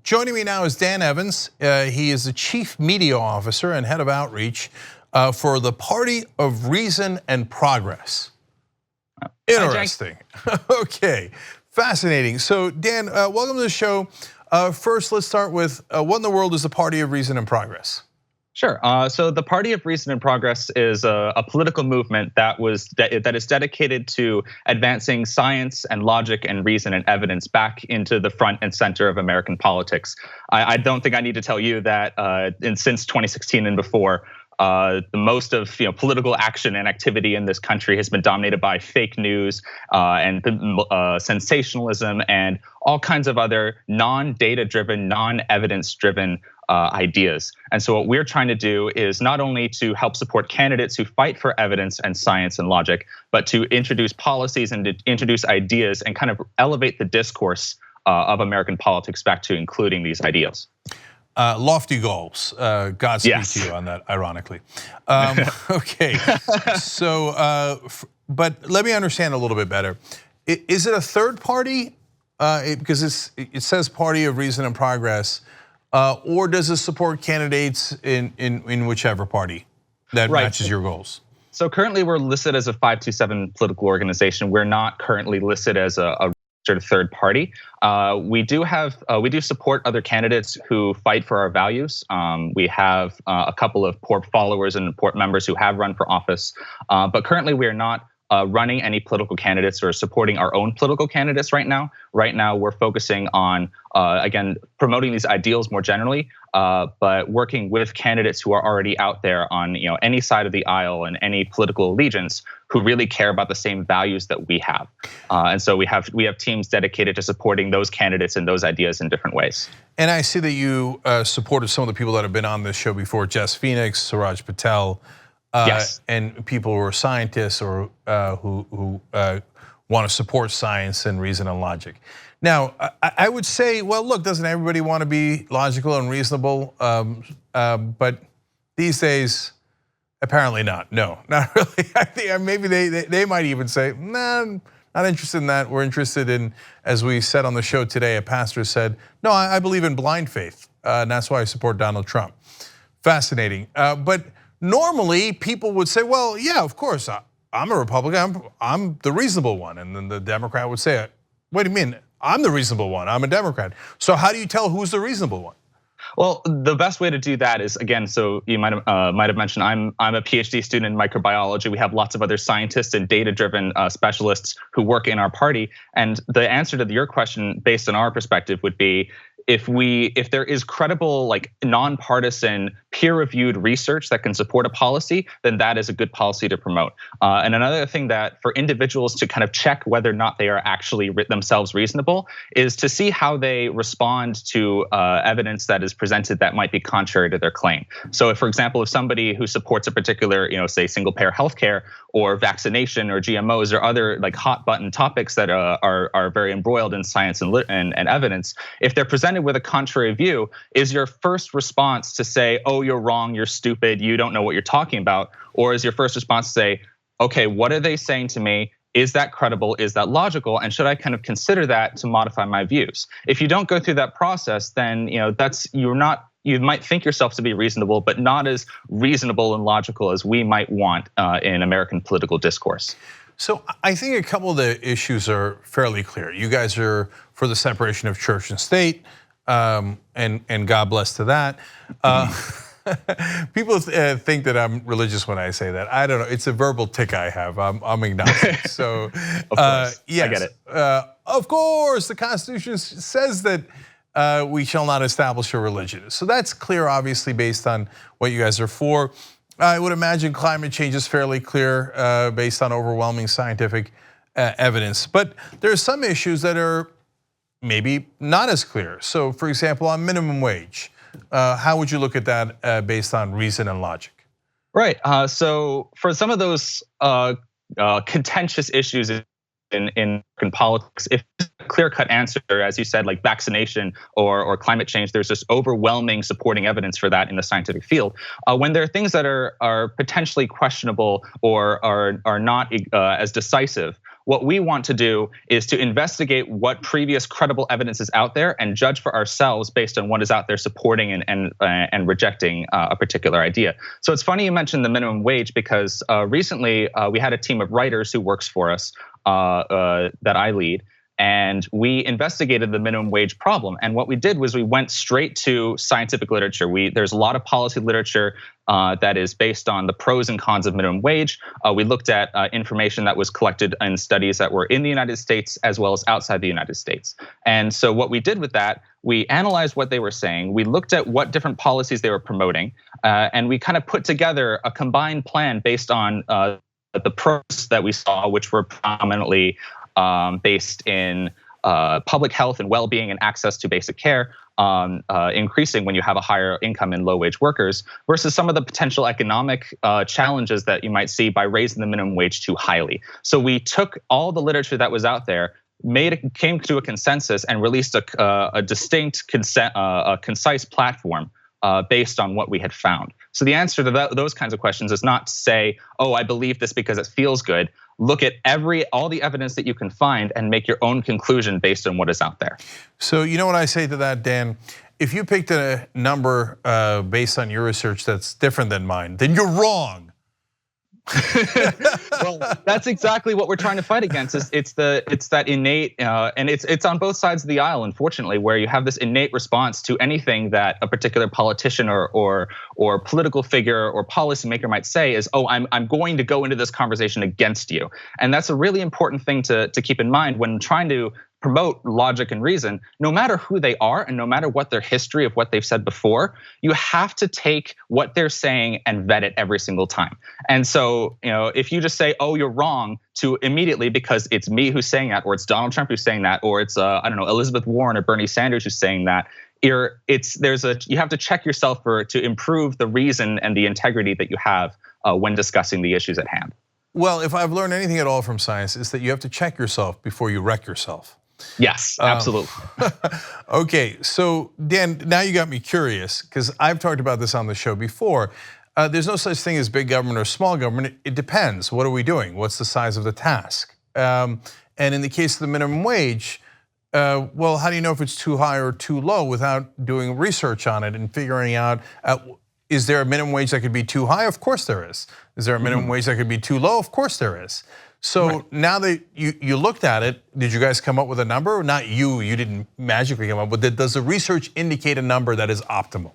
Joining me now is Dan Evans. He is the Chief Media Officer and Head of Outreach for the Party of Reason and Progress. Interesting. Okay, fascinating. So Dan, welcome to the show. First, let's start with what in the world is the Party of Reason and Progress? Sure. So the Party of Reason and Progress is a political movement that is dedicated to advancing science and logic and reason and evidence back into the front and center of American politics. I don't think I need to tell you that since 2016 and before, the most of political action and activity in this country has been dominated by fake news and sensationalism and all kinds of other non-data driven, non-evidence driven ideas. And so what we're trying to do is not only to help support candidates who fight for evidence and science and logic, but to introduce policies and to introduce ideas and kind of elevate the discourse of American politics back to including these ideals. Lofty goals. Godspeed to you on that, ironically. Okay, so, but let me understand a little bit better. Is it a third party? Because it says Party of Reason and Progress, or does it support candidates in whichever party that matches your goals? So currently we're listed as a 527 political organization. We're not currently listed as a third party. We do support other candidates who fight for our values. We have a couple of PORP followers and PORP members who have run for office, but currently we are not running any political candidates or supporting our own political candidates right now. Right now, we're focusing on, again, promoting these ideals more generally, but working with candidates who are already out there on any side of the aisle and any political allegiance who really care about the same values that we have. And so we have teams dedicated to supporting those candidates and those ideas in different ways. And I see that you supported some of the people that have been on this show before, Jess Phoenix, Suraj Patel, yes, and people who are scientists or who want to support science and reason and logic. Now, I would say, well, look, doesn't everybody want to be logical and reasonable? But these days, apparently not. No, not really. I think maybe they might even say, nah, not interested in that. We're interested in, as we said on the show today, a pastor said, no, I believe in blind faith, and that's why I support Donald Trump. Fascinating, but normally, people would say, well, yeah, of course, I'm a Republican, I'm the reasonable one. And then the Democrat would say, wait a minute, I'm the reasonable one, I'm a Democrat. So how do you tell who's the reasonable one? Well, the best way to do that is, again, so you might have mentioned, I'm a PhD student in microbiology. We have lots of other scientists and data-driven specialists who work in our party. And the answer to your question, based on our perspective, would be, if there is credible, like nonpartisan, peer-reviewed research that can support a policy, then that is a good policy to promote. And another thing that for individuals to kind of check whether or not they are actually themselves reasonable is to see how they respond to evidence that is presented that might be contrary to their claim. So if, for example, if somebody who supports a particular, say single-payer healthcare or vaccination or GMOs or other like hot button topics that are very embroiled in science and evidence, if they're presented with a contrary view, is your first response to say, oh, you're wrong, you're stupid, you don't know what you're talking about? Or is your first response to say, okay, what are they saying to me? Is that credible? Is that logical? And should I kind of consider that to modify my views? If you don't go through that process, then you might think yourself to be reasonable, but not as reasonable and logical as we might want in American political discourse. So I think a couple of the issues are fairly clear. You guys are for the separation of church and state, and God bless to that. People think that I'm religious when I say that. I don't know. It's a verbal tick I have. I'm agnostic. So of course, yes, I get it. Of course, the Constitution says that we shall not establish a religion. So that's clear, obviously, based on what you guys are for. I would imagine climate change is fairly clear based on overwhelming scientific evidence. But there are some issues that are maybe not as clear. So for example, on minimum wage, how would you look at that based on reason and logic? Right, so for some of those contentious issues in politics, if there's a clear-cut answer, as you said, like vaccination or climate change, there's just overwhelming supporting evidence for that in the scientific field. When there are things that are potentially questionable or are not as decisive, What we want to do is to investigate what previous credible evidence is out there and judge for ourselves based on what is out there supporting and rejecting a particular idea. So it's funny you mentioned the minimum wage, because recently we had a team of writers who works for us that I lead. And we investigated the minimum wage problem. And what we did was we went straight to scientific literature. There's a lot of policy literature that is based on the pros and cons of minimum wage. We looked at information that was collected in studies that were in the United States as well as outside the United States. And so what we did with that, we analyzed what they were saying. We looked at what different policies they were promoting. And we kind of put together a combined plan based on the pros that we saw, which were prominently based in public health and well-being and access to basic care, increasing when you have a higher income in low-wage workers, versus some of the potential economic challenges that you might see by raising the minimum wage too highly. So we took all the literature that was out there, came to a consensus, and released a distinct, concise platform based on what we had found. So the answer to those kinds of questions is not to say, oh, I believe this because it feels good. Look at all the evidence that you can find and make your own conclusion based on what is out there. So you know what I say to that, Dan? If you picked a number based on your research that's different than mine, then you're wrong. Well, that's exactly what we're trying to fight against. It's that innate, and it's on both sides of the aisle, unfortunately, where you have this innate response to anything that a particular politician or political figure or policymaker might say is, oh, I'm going to go into this conversation against you. And that's a really important thing to keep in mind when trying to promote logic and reason. No matter who they are and no matter what their history of what they've said before, you have to take what they're saying and vet it every single time. And so, if you just say, oh, you're wrong, to immediately, because it's me who's saying that, or it's Donald Trump who's saying that, or it's I don't know, Elizabeth Warren or Bernie Sanders who's saying that, you have to check yourself to improve the reason and the integrity that you have when discussing the issues at hand. Well, if I've learned anything at all from science, it's that you have to check yourself before you wreck yourself. Yes, absolutely. Okay, so Dan, now you got me curious, because I've talked about this on the show before. There's no such thing as big government or small government. It depends. What are we doing? What's the size of the task? And in the case of the minimum wage, well, how do you know if it's too high or too low without doing research on it and figuring out, is there a minimum wage that could be too high? Of course there is. Is there a minimum wage that could be too low? Of course there is. So now that you looked at it, did you guys come up with a number? Not you didn't magically come up with it. Does the research indicate a number that is optimal?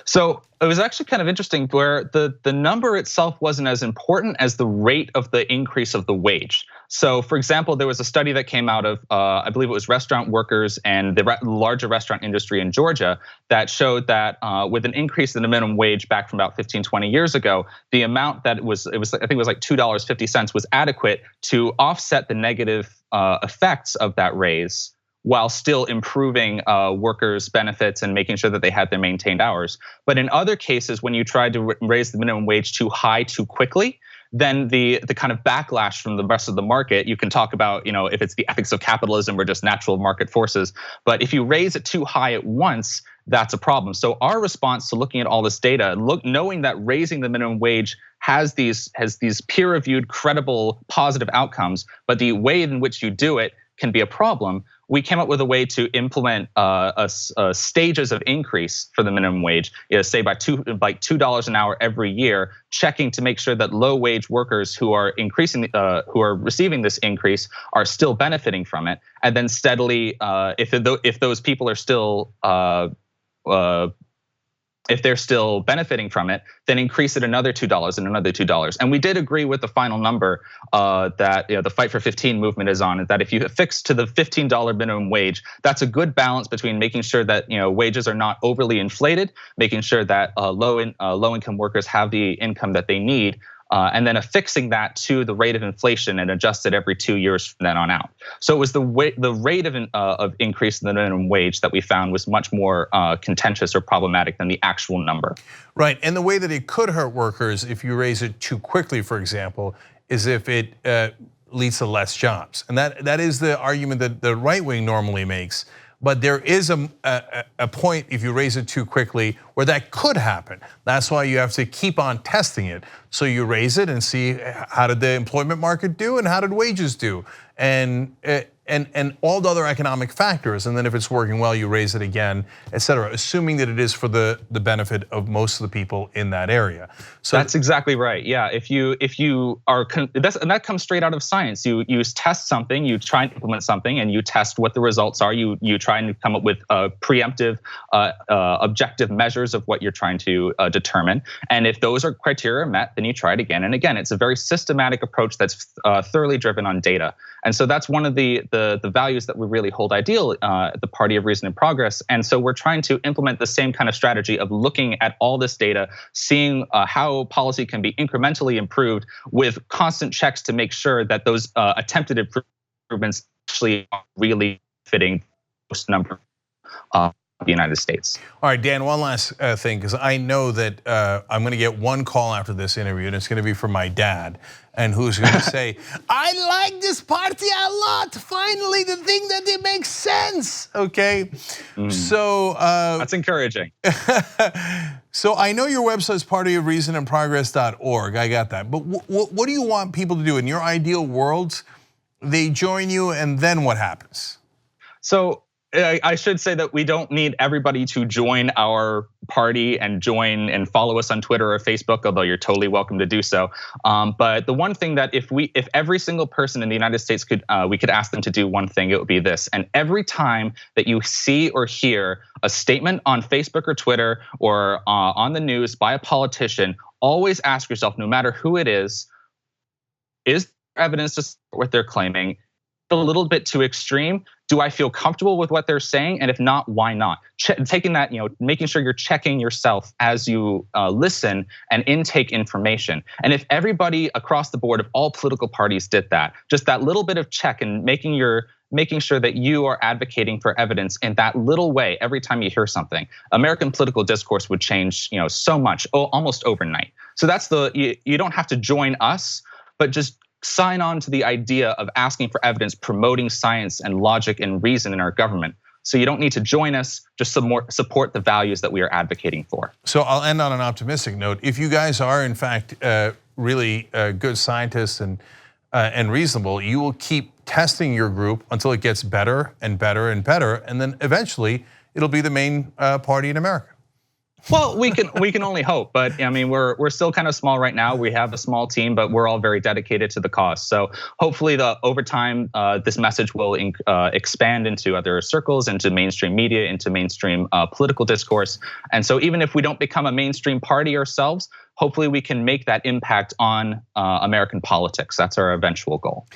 So it was actually kind of interesting where the number itself wasn't as important as the rate of the increase of the wage. So for example, there was a study that came out of, I believe it was restaurant workers and the larger restaurant industry in Georgia that showed that with an increase in the minimum wage back from about 15, 20 years ago, the amount that I think it was like $2.50 was adequate to offset the negative effects of that raise, while still improving workers' benefits and making sure that they had their maintained hours. But in other cases, when you tried to raise the minimum wage too high too quickly, then the kind of backlash from the rest of the market, you can talk about, if it's the ethics of capitalism or just natural market forces. But if you raise it too high at once, that's a problem. So our response to looking at all this data, knowing that raising the minimum wage has these peer-reviewed, credible, positive outcomes, but the way in which you do it can be a problem, we came up with a way to implement stages of increase for the minimum wage, say by $2 an hour every year, checking to make sure that low wage workers who are receiving this increase are still benefiting from it, and then steadily, if those people are still if they're still benefiting from it, then increase it another $2 and another $2. And we did agree with the final number that the Fight for 15 movement is on, is that if you fix to the $15 minimum wage, that's a good balance between making sure that wages are not overly inflated, making sure that low income workers have the income that they need, and then affixing that to the rate of inflation and adjust it every 2 years from then on out. So it was the rate of increase in the minimum wage that we found was much more contentious or problematic than the actual number. Right, and the way that it could hurt workers if you raise it too quickly, for example, is if it leads to less jobs. And that is the argument that the right wing normally makes. but there is a point if you raise it too quickly where that could happen. That's why you have to keep on testing it. So you raise it and see how did the employment market do and how did wages do, and all the other economic factors. And then if it's working well, you raise it again, et cetera, assuming that it is for the benefit of most of the people in that area. So that's exactly right. Yeah, if you are, and that comes straight out of science. You test something, you try and implement something, and you test what the results are. You try and come up with preemptive, objective measures of what you're trying to determine. And if those are criteria met, then you try it again and again. It's a very systematic approach that's thoroughly driven on data. And so that's one of the values that we really hold ideal at the Party of Reason and Progress. And so we're trying to implement the same kind of strategy of looking at all this data, seeing how policy can be incrementally improved with constant checks to make sure that those attempted improvements actually are really fitting most number of the United States. All right, Dan, one last thing, because I know that I'm gonna get one call after this interview, and it's gonna be from my dad, and who's gonna say, I like this party a lot, finally the thing that it makes sense, okay? So that's encouraging. So I know your website is partyofreasonandprogress.org, I got that, but what do you want people to do? In your ideal world, they join you, and then what happens? So I should say that we don't need everybody to join our party and join and follow us on Twitter or Facebook, although you're totally welcome to do so. But the one thing that if every single person in the United States we could ask them to do one thing, it would be this. And every time that you see or hear a statement on Facebook or Twitter or on the news by a politician, always ask yourself, no matter who it is there evidence to support what they're claiming? A little bit too extreme? Do I feel comfortable with what they're saying? And if not, why not? Taking that, making sure you're checking yourself as you listen and intake information. And if everybody across the board of all political parties did that, just that little bit of check and making sure that you are advocating for evidence in that little way every time you hear something, American political discourse would change, so much, almost overnight. So that's you don't have to join us, but just sign on to the idea of asking for evidence, promoting science and logic and reason in our government. So you don't need to join us, just support the values that we are advocating for. So I'll end on an optimistic note. If you guys are in fact really good scientists and reasonable, you will keep testing your group until it gets better and better and better, and then eventually it'll be the main party in America. Well, we can only hope, but I mean, we're still kind of small right now. We have a small team, but we're all very dedicated to the cause. So hopefully, over time, this message will expand into other circles, into mainstream media, into mainstream political discourse. And so, even if we don't become a mainstream party ourselves, hopefully, we can make that impact on American politics. That's our eventual goal.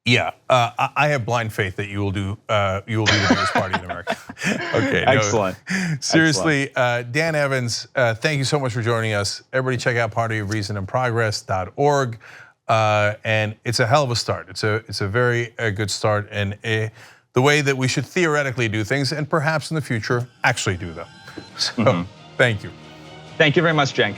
Yeah, I have blind faith that you will be the biggest party in America. Okay, excellent. Seriously, Dan Evans, thank you so much for joining us. Everybody, check out partyofreasonandprogress.org, and it's a hell of a start. It's a very good start, and the way that we should theoretically do things, and perhaps in the future actually do them. So, thank you. Thank you very much, Cenk.